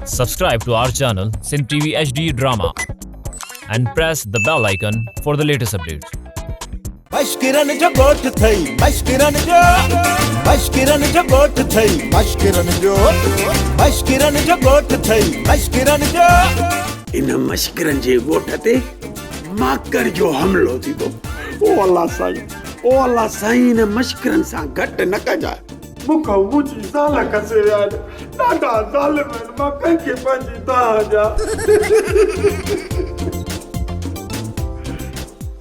Subscribe to our channel Sin TV HD Drama and press the bell icon for the latest updates. मश्किरन जो गोठ थई मश्किरन जो गोठ थई मश्किरन जो गोठ थई मश्किरन जो इन मश्किरन जे गोठ ते माकर जो हमलो थी तो ओ अल्लाह साईं इन मश्किरन सां घट न कजा मुखो मुझी साला कसे यार डाडा ज़ालिम मां कंहिंखे पंहिंजी तव्हां जा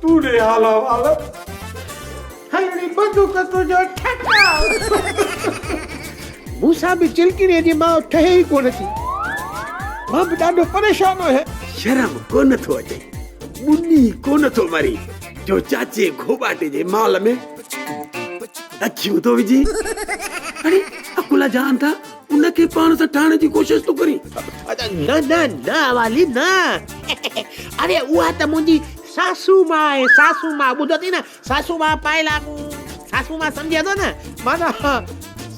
तूने हाला वाला हरी बंदूक तुझो ठका मूसा भी चिलकिरे जी मां ठहे ही कोन थी मां भी ॾाढो परेशान है शर्म कोन थो अचे मुन्नी कोन थो मरी जो चाचे घोबाटे जे माल में अखियूं तो विझी अरे अकुला जान था उनके पाण सां ठाणे जी कोशिश तो करी न वाली न अरे उहा त मुंहिंजी सासू मां ॿुधो थी न सासू मां पायला सासू मां सम्झे थो न माना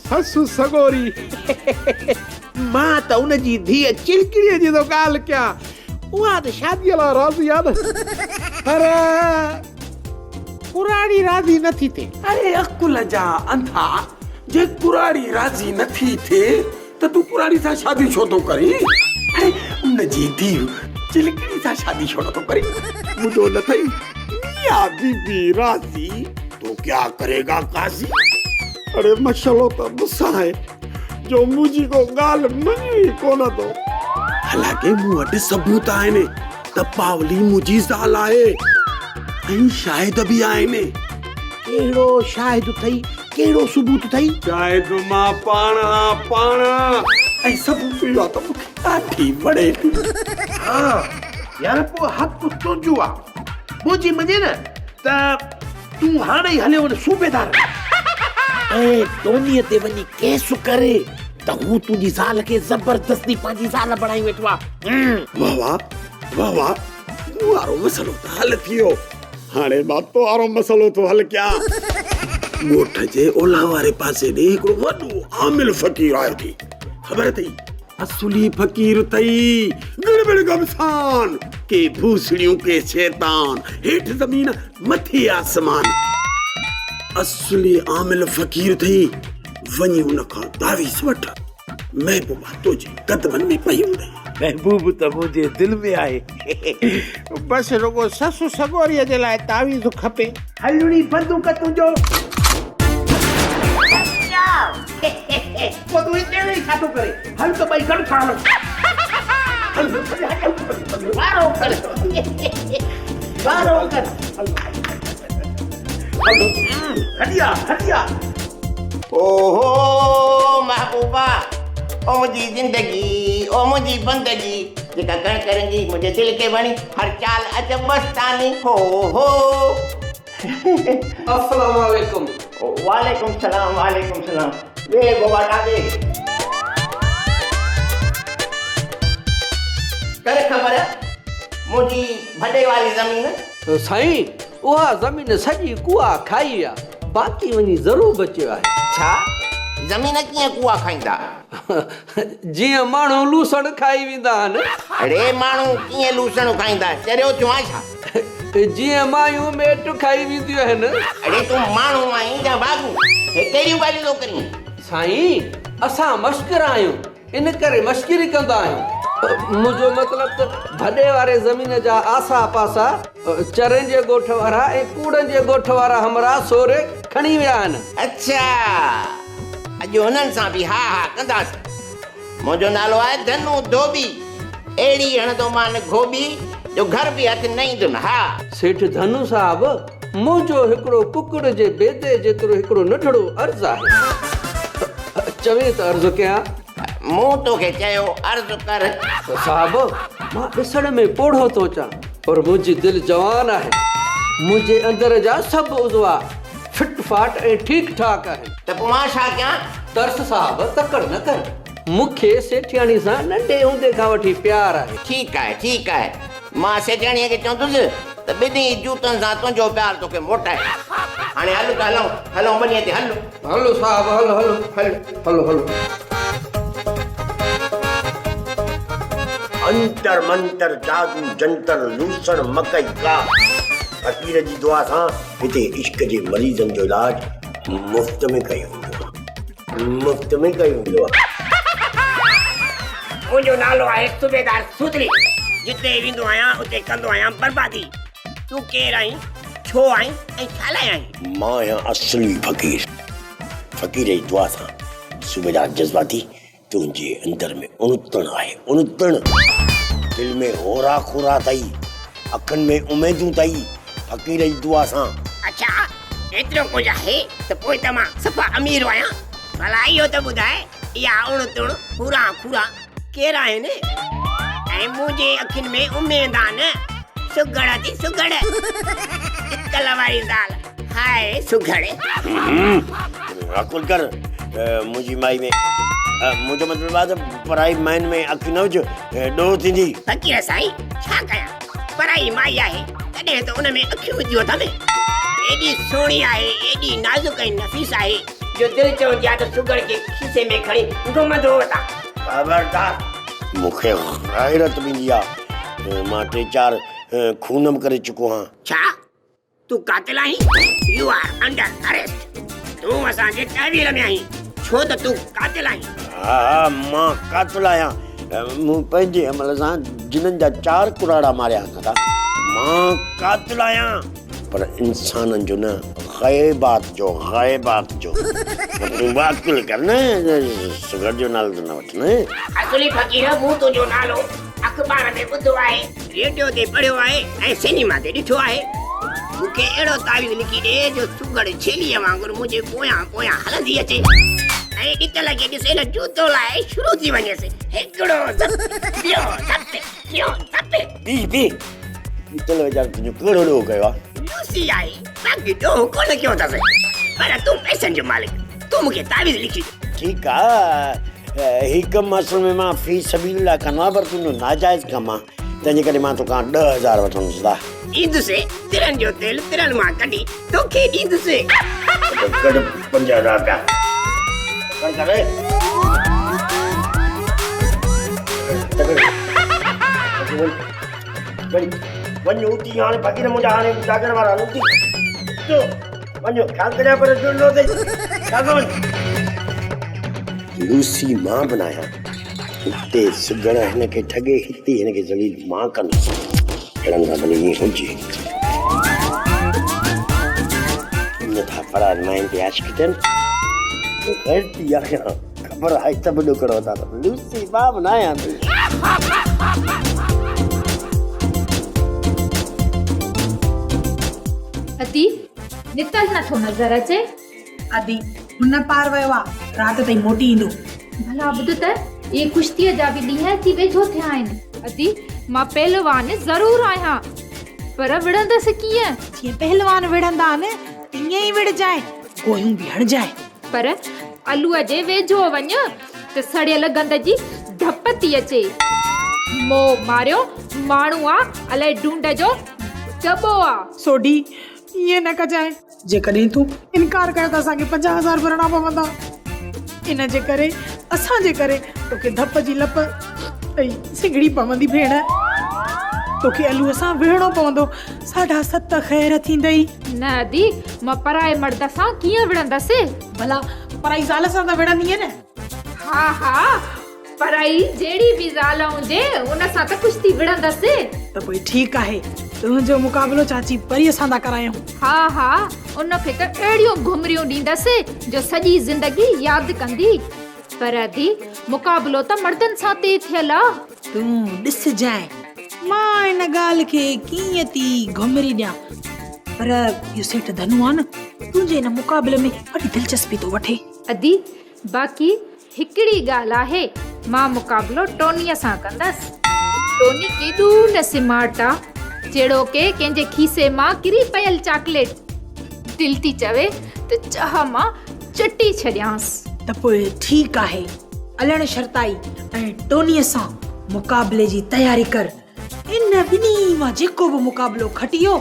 ससु सगोरी मां त उनजी धीअ चिलकिरीअ जी थो ॻाल्हि कयां उहा त शादीअ लाइ राज़ी आहे न पर कुराड़ी राज़ी नथी थिए अरे अकुल जा अंधा जे कुराड़ी राज़ी नथी थे त तू कुराड़ी सां शादी छो तो करी अरे उनजी धीउ चिलकिड़ी सां शादी छो तो करी मुझो न थई मियां बीबी राज़ी तो क्या करेगा काजी अरे मसलो तो मुसा है जो मुझी को गाल मनी कोन तो हालांकि मूं वटि सबूत आहिनि त पावली मुंहिंजी ज़ाल आहे ऐं शाहिद बि आहिनि कहिड़ो शाहिद अथई कहिड़ो सबूत अथई शाहिद मां पाण ऐं सबूत इहो त मूंखे ॾाढी वणे थी हाँ यार पोइ हक़ तुंहिंजो आहे मुंहिंजी मञे न त तूं हाणे ई हलियो वञ सूबेदार ऐं टोनीअ ते वञी केस करे त हू तुंहिंजी ज़ाल खे ज़बरदस्ती पंहिंजी ज़ाल बणाई वेठो आहे वाह वारो मसलो त हल थियो हाणे मां तो वारो मसलो तो हल कयां ॻोठ जे ओलह वारे पासे ॾे हिकिड़ो वॾो आमिल फ़क़ीर आयो थी ख़बर अथई असली फ़क़ीर अथई गड़बड़ गमसान के भूसड़ियूं के शैतान हेठि ज़मीन मथे आसमान असली आमिल फ़क़ीर अथई वञी हुन खां तावीज़ वठ महबूबा तुंहिंजे कदमनि में पई हूंदई महबूब त मुंहिंजे दिलि में आहे बसि रुॻो ससु सगोरीअ जे लाइ तावीज़ खपे हलड़ी बंदूक तुंहिंजो पोइ तूं हिते वेही छा थो करे हल त ॿई गॾु खा वारो कर हटिया ओहो महबूबा ओ मुझी जिंदगी ओ मुझी बंदगी जेका कर करेंगी मुझे दिल के बनी हर चाल अजब मस्तानी हो अस्सलाम वालेकुम वालेकुम सलाम वे गोबाटा दे करे खबर है मुझी भडे वाली जमीन साईं उहा ज़मीन सॼी कुआ खाई आ बाक़ी वञी ज़रूर बचियो आहे छा जमीन कीअं कुआ खाईंदा जीअं माण्हू लूसण खाई वेंदा आहिनि अरे माण्हू कीअं लूसण खाईंदा चरियो थियो आहे छा जीअं मायूं मेट खाई वेंदियूं आहिनि अरे तूं माण्हू आहीं या बाबू हे कहिड़ियूं ॻाल्हियूं थो करीं साईं असां मश्किर आहियूं इन करे मश्किरी कंदा आहियूं मुंहिंजो मतिलबु त भॾे वारे ज़मीन जा आसा पासा चरनि जे ॻोठ वारा ऐं कूड़नि जे ॻोठ वारा हमरा सोरे खणी विया आहिनि अच्छा अॼु हुननि सां बि हा कंदासीं मुंहिंजो नालो आहे धनु धोबी अहिड़ी हणंदोमान गोबी जो घर बि हथ न ईंदुमि हा सेठ धनु साहब मुंहिंजो हिकिड़ो कुकड़ जे बेदे जेतिरो हिकिड़ो नंढड़ो अर्ज़ु आहे चवे त अर्ज़ु कयां मूं तोखे चयो अर्ज़ु कर साहब मां ॾिसण में पोढ़ो थो अचां पर मुंहिंजी दिलि जवान आहे मुंहिंजे अंदरि जा सभु उज़वा फिट फाट ऐं ठीकु ठाक आहे त पोइ मां छा कयां दर्स साहब तकड़ न कर मूंखे सेठियाणी सां नंढे हूंदे खां वठी प्यार आहे ठीकु आहे मां सेठाणीअ खे चवंदुसि त ॿिन्ही जूतनि सां तुंहिंजो प्यार तोखे मोटाए हाणे हलो त हलो वञे ते हलो साहब हलो अंतर मंतर जादू जंतर लूसण मकई का फकीर जी दुआ सां हिते इश्क जे मरीज़न जो इलाज मुफ्त में कयो वेंदो आहे। मुंहिंजो नालो आहे सूबेदार सूतरी। जिते वेंदो आहियां उते कंदो आहियां बर्बादी। तूं केरु आहीं, छो आहीं ऐं छा लाइ आहीं? मां आहियां असली फकीर जी दुआ सां सूबेदार जज़्बाती तुंहिंजे अंदर में उणतण आहे, उणतण। दिल में होरा खोरा अथई, अखियुनि में उमेदूं अथई फकीर जी दुआ सां। अच्छा एतिरो कुझु आहे त पोइ त मां सफ़ा अमीर आहियां। भला इहो त ॿुधाए इहा उणतण पूरा खूरा केरु आहिनि ऐं मुंहिंजे अखियुनि में उमेद आहे न। सुगड़ थी सुगड़ इतल वारी ज़ाल हाय सुगड़। अकुल कर मुंहिंजी माई में मुंहिंजो मतिलबु आहे त पराई माइन में अखि न हुजे ॾोह थींदी। फकीर साईं छा कयां, पराई माई आहे तॾहिं त उन में अखियूं विझियो अथमि। एॾी सुहिणी आहे, एॾी नाज़ुक ऐं नफ़ीस आहे जो दिलि चवंदी आहे त सुगड़ खे खीसे में खणी घुमंदो वठां। ख़बरदार, मूंखे गैरत ईंदी आहे। मां 3-4 खून करे चुको आहियां। छा तूं कातिल आहीं? You are under arrest. तूं असांजे तहवील में आहीं छो त तूं कातिल आहीं। हा मां कातिल आहियां। मूं पंहिंजे अमल सां जिन्हनि जा 4 कुराड़ा मारिया दादा। मां कातिल आहियां पर इंसाननि जो न, ग़ैबात जो। तूं वाकिल कर न, सुगर जो नालो त न वठ न। असली फकीर मूं तुंहिंजो नालो अख़बार में ॿुधो आहे, रेडियो ते पढ़ियो आहे ऐं सिनेमा ते ॾिठो आहे। मूंखे अहिड़ो तावीज़ लिखी ॾे जो सुगड़ छेलीअ वांगुरु मुंहिंजे पोयां हलंदी अचे ऐं ॾित लॻे ॾिसे न जूतो लाइ शुरू थी वञेसि। हिकिड़ो ॿियो चलो वीचारो तुंहिंजो कहिड़ो ॾोह कयो आहे? लूसी आई बाक़ी ॾोह कोन कयो अथसि। पर तूं पैसनि जो मालिक, तूं मूंखे तावीज़ लिखी ॾे। ठीकु आहे, ही कमु असल में मां फी सबीलिल्लाह कंदो आहियां, पर तुंहिंजो नाजाइज़ कमु आहे, तंहिंजे करे मां तोखां 10,000 वठंदुसि। ॾींदुसि तिरनि जो तेल तिरनि मां कढी तोखे ॾींदुसि। 50,000 रुपया वञो उती हाणे फकीर मुंहिंजा हाणे जागण वारा लुटी वञो ख्याल करिया पर जुड़ो ते लूसी मां बनाया हिते सुगड़ हिन खे ठगे, हिते हिन खे ज़लील मां कंदुसि। लड़ंदा भले ईअं हुजे नथा फरार माइन ते आशिक़ थियनि गलती आहे। ख़बर आहे सभु ॾुकड़ो था लूसी मां बनाया। अदी नितल नथो नज़र अचे। अदी हुन पार वियो आहे, राति ताईं मोटी ईंदो। भला ॿुध त ये कुश्तीअ जा बि ॾींहं थी वेझो थिया आहिनि। अदी मां पहलवान ज़रूर आहियां पर विढ़ंदसि कीअं? जीअं पहलवान विढ़ंदा आहिनि तीअं ई विढ़जाए, गोयूं बि हणजाए। पर अलूअ जे वेझो वञ त सड़ियल गंद जी धप थी अचे। मो मारियो माण्हू आहे अलाए ढूंढ जो दॿो आहे। सोडी ईअं न कजाए, जेकॾहिं तूं इनकार कर त असांखे 50,000 भरणा पवंदा। इन जे करे असांजे करे तोखे धप जी लप ऐं सिगड़ी पवंदी भेण। तोखे अलूअ सां विढ़णो पवंदो, 7.5 ख़ैर थींदई। न दी मां पराए मर्द सां कीअं विढ़ंदसि? भला पराई ज़ाल सां त विढ़ंदीअ न। हा पराई जहिड़ी बि ज़ाल हुजे उन सां त कुश्ती विढ़ंदसि। त पोइ ठीकु आहे, तुंहिंजो मुक़ाबिलो चाची परीअ सां था करायूं। हा उनखे त अहिड़ियूं घुमरियूं ॾींदसि जो सॼी ज़िंदगी यादि कंदी। पर दी मुक़ाबिलो त मर्दनि सां ते थियल आहे। तूं ॾिसजाए मां इन ॻाल्हि खे कीअं थी घुमरी ॾियां, पर इहो सेठ धनु आहे न, तुंहिंजे हिन मुक़ाबले में ॾाढी दिलचस्पी थो वठे। अदी बाक़ी हिकिड़ी ॻाल्हि आहे, मां मुक़ाबिलो टोनीअ सां कंदसि। टोनी केॾो न स्मार्ट आहे, जहिड़ो के कंहिंजे खीसे मां किरी पयल चॉकलेट। दिल थी चवे त चाह मां चटी छॾियांसि। त पोइ ठीकु आहे, अलण शर्ताई ऐं टोनीअ सां मुक़ाबले जी तयारी कर। इन ॿिन्ही मां जेको बि मुक़ाबिलो खटियो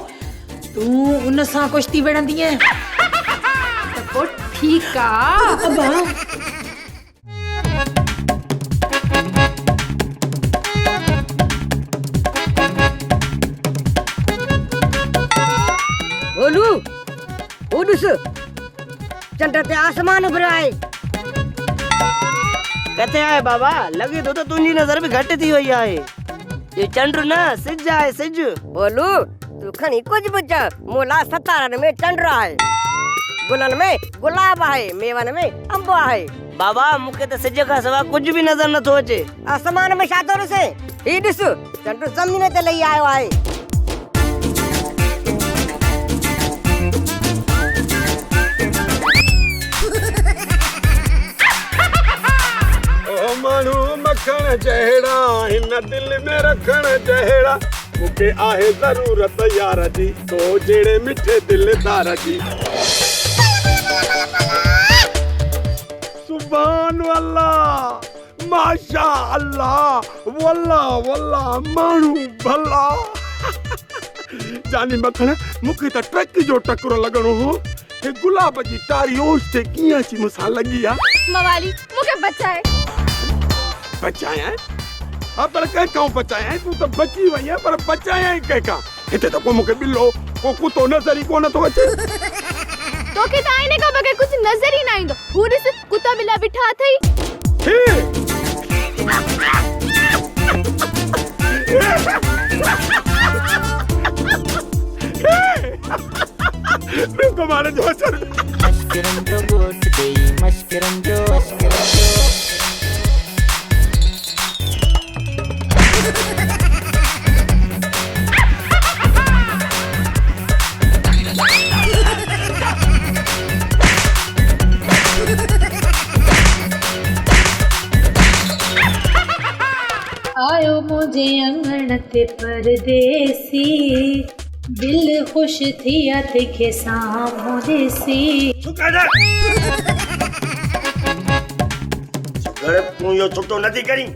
तूं उन सां कुश्ती विढ़ंदीअ। त पोइ ठीकु आहे। चंड ते आसमान उभरियो आहे। किथे आहे बाबा? लॻे थो त तुंहिंजी नज़र बि घटि थी वई आहे। ये चंड न सिज आहे, सिज। बोलू तू खणी कुछ बि चओ, मूं ला 17 में चंड आहे, गुलनि में गुलाब आहे, मेवनि में अंब आहे। बाबा मूंखे त सिज खां सवाइ कुझु बि नज़र नथो अचे। आसमान में छा थो ॾिसे? ही ॾिस, चंड ज़मीन ते लही आयो आहे। माण्हू मखण जहिड़ा हिन दिल में रखण जहिड़ा, मूंखे आहे ज़रूरत यार जी, तो जहिड़े मिठे दिलदार जी। सुभान अल्लाह, माशा अल्लाह, वल्लाह वल्लाह, माण्हू भला। जानी मखण, मूंखे त ट्रक जो टकरो लॻणो हो। हे गुलाब जी तारी ओस ते कीअं अची मूंसां लॻी आहे। मवाली मूंखे बचाए। बचाया? हाँ पर कंहिंखां बचाया? तूं त बची वई आहे, पर बचाया कंहिंखां? हिते त को मूंखे ॿिलो को कुतो नज़र ई कोन थो अचे। तोखे त आईने खां बग़ैर कुझु नज़र ई न ईंदो। हू ॾिस, कुता ॿिला बीठा अथई। ॿियो कमाल जो असर। मस्किरन जो गोठ गई, मस्किरन जो, मस्किरन जो। आयो मुझे अंगण ते परदेसी, दिल खुश थिया तिखे साम्हूं ॾिसी। घर तूं इहो छुटो नथी करी।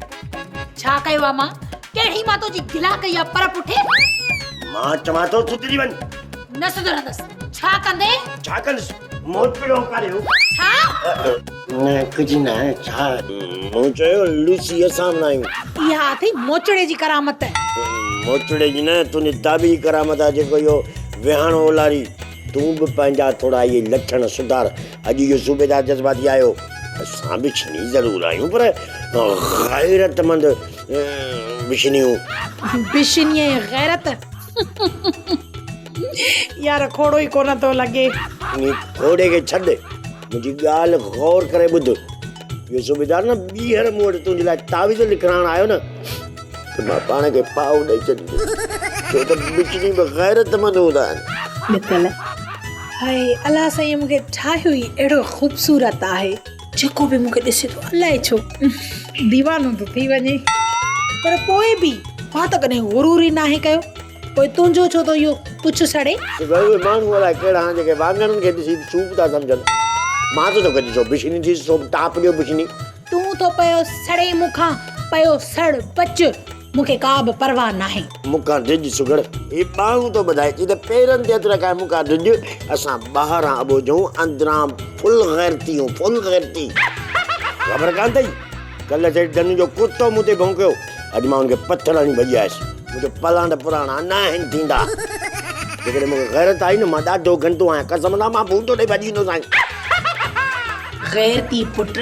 छा कयो आहे मां? कहिड़ी मां तुंहिंजी गिला कई आहे पर पुठे? मां चवां थो सुधरी वञ। न सुधरंदसि। छा कंदे? छा कंदुसि? मोचड़ो करियो। छा? न कुझु न। छा मूं चयो लूसी असां न आहियूं। इहा अथई मोचड़े जी करामत। मोचड़े जी न, तुंहिंजी दाबी करामत आहे। जेको इहो विहाणो ओलारी, तूं बि पंहिंजा थोरा इहे लक्षण सुधार। अॼु इहो सूबेदार जज़्बाती आयो। असां बि छणी ज़रूरु आहियूं, पर गैरतमंद बिशनियूं। बिशनीअ गैरत यार, खोड़ो ई कोन थो लॻे। खोड़े खे छॾ, मुंहिंजी ॻाल्हि गौर करे ॿुध। इहो सूबेदार न ॿीहर मूं वटि तुंहिंजे लाइ तावीज़ लिखण आयो न, त मां पाण खे पाउ ॾेई छॾींदुसि, छो त बिशनी बि गैरतमंद हूंदा आहिनि। निकल हाय अलाह साईं, मूंखे ठाहियो ई अहिड़ो ख़ूबसूरत आहे, जेको बि मूंखे ॾिसे थो अलाए छो दीवानो थो थी वञे। पर पोइ बि मां त कॾहिं गुरूर ई नाहे कयो। पोइ तुंहिंजो छो थो इहो पुछ सड़े? माण्हू अलाए कहिड़ा आहिनि जेके वाङणनि खे ॾिसी सूप था सम्झनि। मां त तोखे ॾिसो बिशनी थी सो टाप ॾियो बिशनी। तूं तो पियो सड़े मूंखां, पियो सड़ बच, मूंखे का बि परवाह नाहे। मूंखां डिॼ सुगड़, ही ॿाहूं थो ॿुधाए थी त पेरनि ते हथ रखाए मूंखां डिॼ। असां ॿाहिरां अॿोजूं, अंदरां फुल गैरतियूं, फुल गैरती। ख़बर कान अथई? कल्ह सेठ धनु जो कुतो मूं ते भौंकियो, अॼु मां हुनखे पथर हणी भॼी आयुसि। मुंहिंजो पलांड पुराणा न आहिनि थींदा। जेकॾहिं मूंखे गैरत आई न, मां ॾाढो घंटो आहियां। कसम ना, मां भूतो ॾेई भॼी ईंदो साईं। गैरती पुट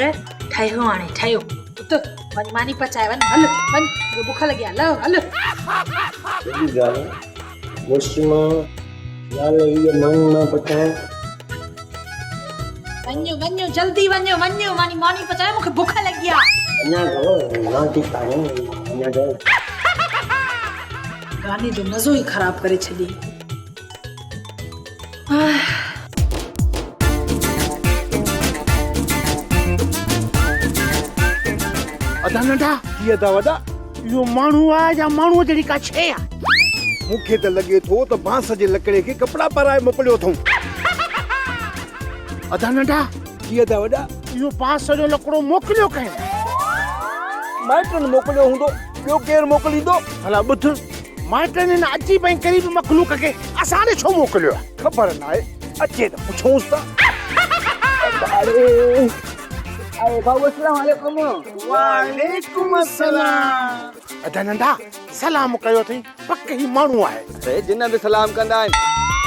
ठहियो हाणे ठहियो। पुट वञ मानी पचाए वञ। हल वञ, मूंखे बुख लॻी आहे। ल हल। कहिड़ी ॻाल्हि आहे? मुस्लिमा यार इहे मानी न पचाए। वञो वञो जल्दी वञो वञो, मानी पचाए, मूंखे बुख लॻी आहे। अञा करो ना थी पाए। अञा करो। गाने जो मज़ो ई ख़राब करे छॾी। अदा नंढा कीअं था वॾा? इहो माण्हू आहे या माण्हूअ जहिड़ी का शइ आहे? मूंखे त लॻे थो त बांस जे लकड़े खे कपिड़ा पाराए मोकिलियो अथऊं। अदा नंढा कीअं था वॾा? इहो बांस जो लकिड़ो मोकिलियो कंहिं? माइटनि मोकिलियो हूंदो, ॿियो केरु मोकिलींदो? भला ॿुध, माइटनि हिन अजीब ऐं ग़रीब मखलूक खे असां ॾे छो मोकिलियो आहे? ख़बर न आहे, अचे त पुछूंसि था। वालेकुम अस्सलाम। अदा नंढा सलाम कयो अथई, पक ही माण्हू आहे। जिन बि सलाम कंदा आहिनि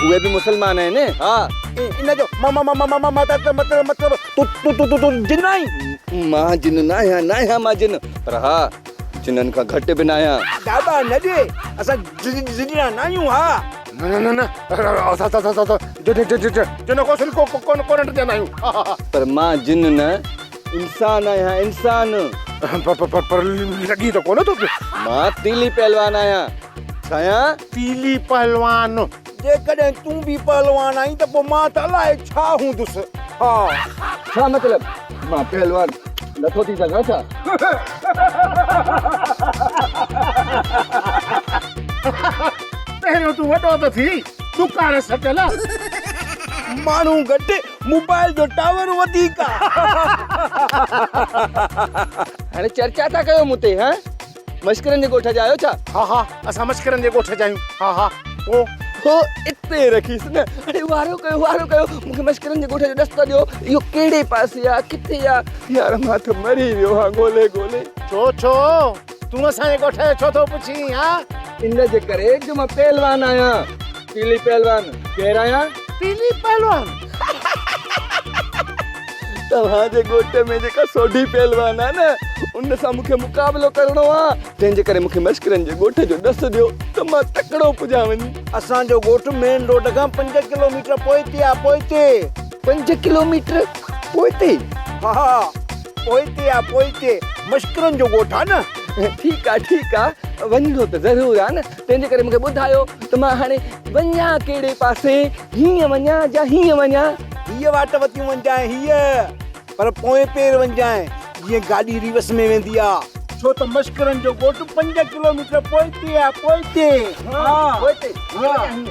उहे बि मुस्लमान आहिनि। हा इन जो मतलब तू जिन आई मां जिन ना आहियां मां जिन पर हा जिननि खां घटि बि न आहियां। दादा न ॾे असां जिना न आहियूं हा न जिन कोन चवंदा आहियूं पर मां जिन न इंसान आहियां इंसान। पर लॻी त कोन थो मां तीली पहलवान आहियां। छाया पीली पहलवान जेकॾहिं तूं बि पहलवान आहीं त पोइ मां त अलाए छा हूंदुसि। हा छा मतलब मां पहलवान नथो थी सघां छा? पहिरियों तूं वॾो त थी दुकान सटियल माण्हू घटि मोबाइल जो टावर वधीक हाणे चर्चा था कयो मूं ते हा मश्करनि जे ॻोठ जा आहियो छा? हा असां मश्करनि जे ॻोठ जा आहियूं। हा हो इते रखीस न। अरे वारो कयो मूंखे मश्करनि जे ॻोठ जो रस्तो ॾियो। इहो कहिड़े पासे आहे किथे आहे यार मां त मरी वियो हा ॻोल्हे छो तूं असांजे ॻोठ जो छो थो पुछी? हा इन जे करे जो मां पहलवान आहियां पीली पहलवान। केरु आहियां? पीली पहलवान। तव्हांजे ॻोठ में जेका सोढी पहलवान आहे न उन सां मूंखे मुक़ाबिलो करिणो आहे तंहिंजे करे मूंखे मश्करनि जे ॻोठ जो ॾस ॾियो त मां तकिड़ो पुॼां वञी। असांजो ॻोठ मेन रोड खां 5 किलोमीटर पोइते आहे। पोइते 5 किलोमीटर पोइते? हा पोइते मश्करनि जो ॻोठ आहे न। ठीक आहे वञिणो त ज़रूरु आहे न तंहिंजे करे मूंखे ॿुधायो त मां हाणे वञा कहिड़े पासे हीअं वञा या हीअं वञा? हीअ वाट वतियूं वञजांइ हीअ पर पोइ पेर वञजांइ जीअं गाॾी रिवर्स में वेंदी आहे छो त मश्करनि जो ॻोठ 5 किलोमीटर पोइते आहे। पोइते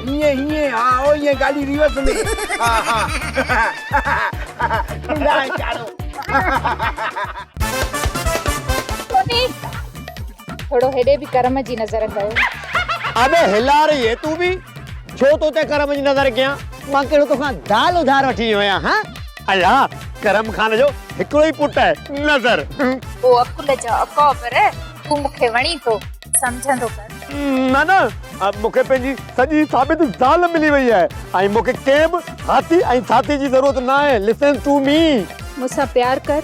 हीअं हा हीअं गाॾी रिवर्स में। थोड़ो हेॾे बि कर्म जी नज़र कयो। अबे हिला रही है तू भी छो तो ते करम जी नज़र कयां? मां कहिड़ो तोखां दाल उधार वठी वियो आहियां। हा अला करम खान जो हिकिड़ो ई पुट आहे नज़र। ओ अकुल जा अकबर तू मूंखे वणी थो समझंदो कर। न मूंखे पंहिंजी सॼी साबित ज़ाल मिली वई आहे ऐं मूंखे कंहिं बि हाथी ऐं साथी जी ज़रूरत न आहे। लिसन टू मी मूंसां प्यार कर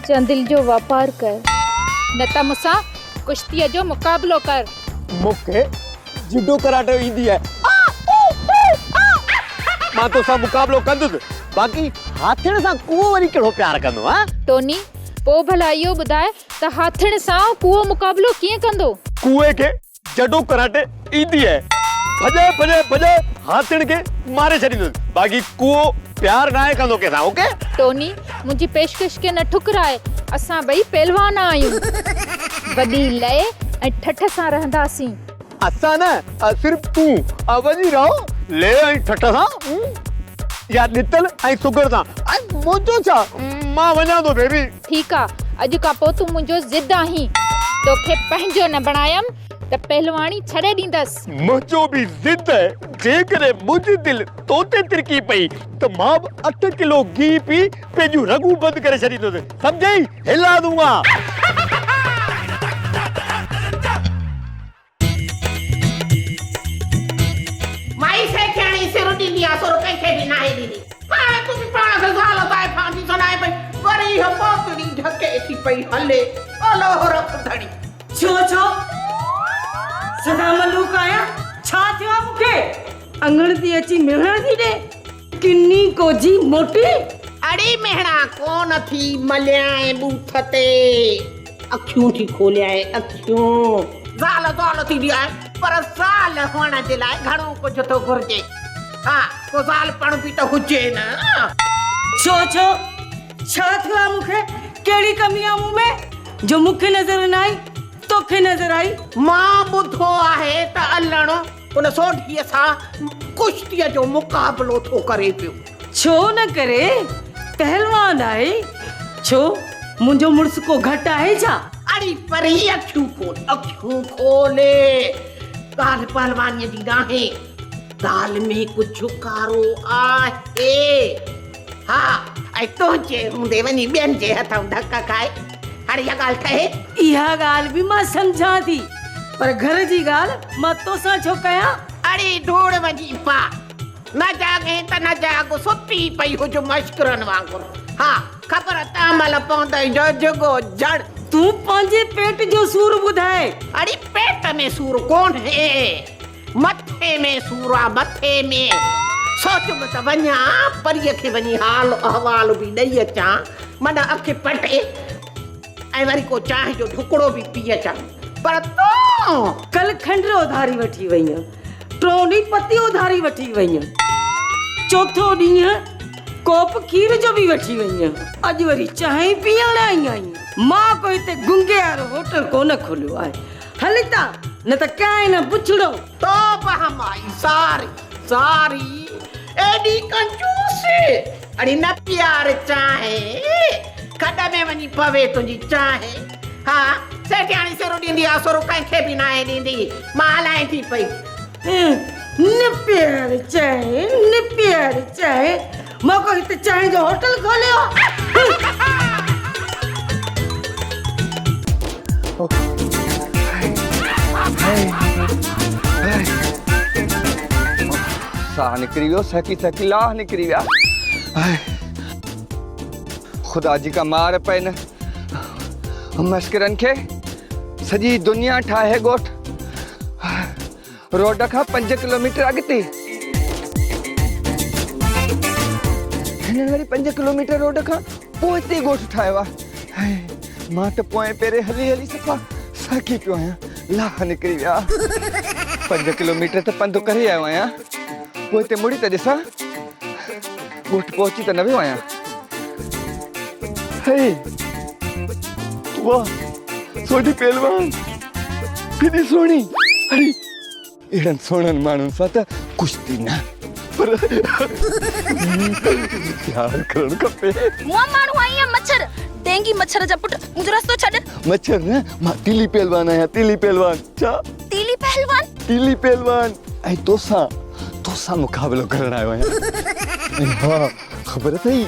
जंदिल जो वापार कर न त मूंसां कुश्तीअ जो मुक़ाबिलो कर। मूंखे जुडो कराटे ईंदी आहे। मां तोसां मुक़ाबिलो कंदुसि बाक़ी हाथियुनि सां कुओ वरी कहिड़ो प्यार कंदो? हा टोनी पोइ भला इहो ॿुधाए त हाथियुनि सां कुओ मुक़ाबिलो कीअं कंदो? कुए खे जडो कराटे ईंदी आहे भॼे हाथियुनि खे मारे छॾींदुसि बाक़ी कुओ प्यार न आहे कंदो कंहिंसां। ओके टोनी मुंहिंजी पेशकश खे न ठुकराए असां ॿई पहलवान आहियूं वॾी लय ऐं ठठ सां रहंदासीं। असां न सिर्फ़ तूं वञी रहो ले ऐं ठठ सां या नितल ऐं सुगर सां ऐं मुंहिंजो छा मां वञा थो बेबी। ठीकु आहे अॼु खां पोइ तूं मुंहिंजो ज़िद आहीं तोखे पंहिंजो न बणायमि त पहलवानी छॾे ॾींदसि। मुंहिंजो बि ज़िद आहे जेकॾहिं मुंहिंजी दिलि तो ते तिरकी पई त मां बि 8 किलो घी पी पंहिंजूं रगूं बंदि करे छॾींदुसि। सम्झई? हिला दूंगा। माई से खणी सिर ॾींदी आहे सो कंहिंखे बि नाहे ॾींदी। हाणे तूं बि पाण खे ज़ाल ताए फांदी सुनाए पई वरी इहो पोतड़ी ढके थी पई हले। हलो रख धड़ी छो सदा मलूक आया छा थियो आहे मूंखे? अंगण थी अची मिलण थी ॾे किन्नी कोजी मोटी। अड़ी मेहणा कोन थी मलियाए बूथ ते अखियूं थी खोलियाए अखियूं। ज़ाल थी ॾियाए पर ज़ाल हुअण जे लाइ घणो कुझु थो घुरिजे। हा को ज़ाल पण बि त हुजे न। छो छा थियो आहे मूंखे? कहिड़ी कमी आहे मूं में जो मूंखे नज़र न आई तोखे नज़र आई? मां ॿुधो आहे त अलण उन सोढीअ सां कुश्तीअ जो मुक़ाबिलो थो करे पियो। छो न करे पहलवान आहे। छो मुंहिंजो मुड़ुस को घटि आहे छा? अड़ी पर ही अखियूं खोले ॻाल्हि पहलवानीअ जी नाहे दाल में कुझु कारो आहे। हा ऐं तुंहिंजे हूंदे वञी ॿियनि जे हथां धक खाए हाणे इहा ॻाल्हि ठहे? इहा ॻाल्हि बि मां सम्झां थी पर घर जी ॻाल्हि मां तोसां छो कयां? अड़े ढोड़ वञी पा न जागे त न जाग सुती पई हुज मश्करनि वांगुरु हा ख़बर तामल पवंदई जो जुगो जड़ तूं पंहिंजे पेट जो सूर ॿुधाए अड़ी पेट में सूर कोन है मथे में सूर आहे मथे में सोचुम त वञा परीअ खे वञी हाल अहवाल बि ॾेई अचां माना अखि पटे ऐं वरी को चांहि जो ढुकड़ो बि पी अचां पर तूं कल खंड उधारी वठी वई आहियां टियों ॾींहुं पती उधारी वठी वई आहियां चौथो ॾींहुं कोप खीर जो बि वठी वई आहियां अॼु वरी चांहि पीअण आई आहियां मां कोई हिते गुंगे वारो होटल कोन खोलियो आहे हली ता न त काई न पुछड़ो तो हमारी सारी सारी एडी कंजूस अड़ी न प्यार चाहे खॾ में वञी पवे तुंहिंजी चाहे हा सेठियाणी सिरो ॾींदी आहे सुरो कंहिंखे बि न आहे ॾींदी मां हलाए थी पई न प्यार चाहे मां को हिते चांहि जो होटल खोलियो साह निकिरी वियो सकी सकी लाह निकिरी विया ख़ुदा जी का मार पए न मस्करनि खे सॼी दुनिया ठाहे ॻोठ रोड खां 5 किलोमीटर अॻिते हिननि वरी 5 किलोमीटर रोड खां पोइ हिते ॻोठ ठाहियो आहे मां त पोइ पहिरें हली हली सफ़ा साकी पियो आहियां लाह निकिरी विया 5 किलोमीटर त पंधु करे आयो आहियां पोइ हिते मुड़ी त ॾिसां ॻोठ पहुची त न वियो आहियां हे वाह सोढी पहलवान केॾी सुहिणी अरे अहिड़नि सुहिणनि माण्हुनि सां त कुश्ती न पर प्यार करणु खपे मुआ माण्हू आई आहे मच्छर डेंगी मच्छर जा पुट मुंहिंजो रस्तो छॾ मच्छर न मां तीली पहलवान आहियां तीली पहलवान छा तीली पहलवान ऐं तोसां मुक़ाबिलो करणु आयो आहियां हा ख़बर अथई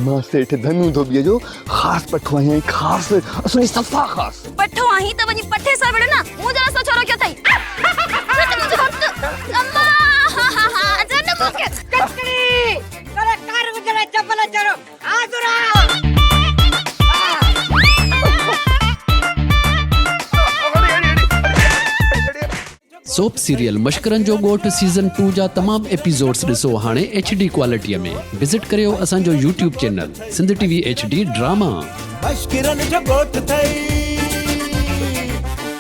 मां सेठ धनु धोबीअ जो ख़ासि पठो आहियां ख़ासि असली सफ़ा ख़ासि पठो आहीं त वञी पठे सां विड़ न मुंहिंजो रस्तो छो रखियो अथई अम्मा जन मूंखे कचड़ी करे कार विच चपल चढ़ो आदुरा सोप सीरियल मश्करनि जो ॻोठ सीज़न 2 जा तमाम एपिसोड्स ॾिसो हाणे HD क्वालिटीअ में विज़िट करियो असांजो YouTube channel Sindh TV HD drama मश्करनि जो ॻोठ अथई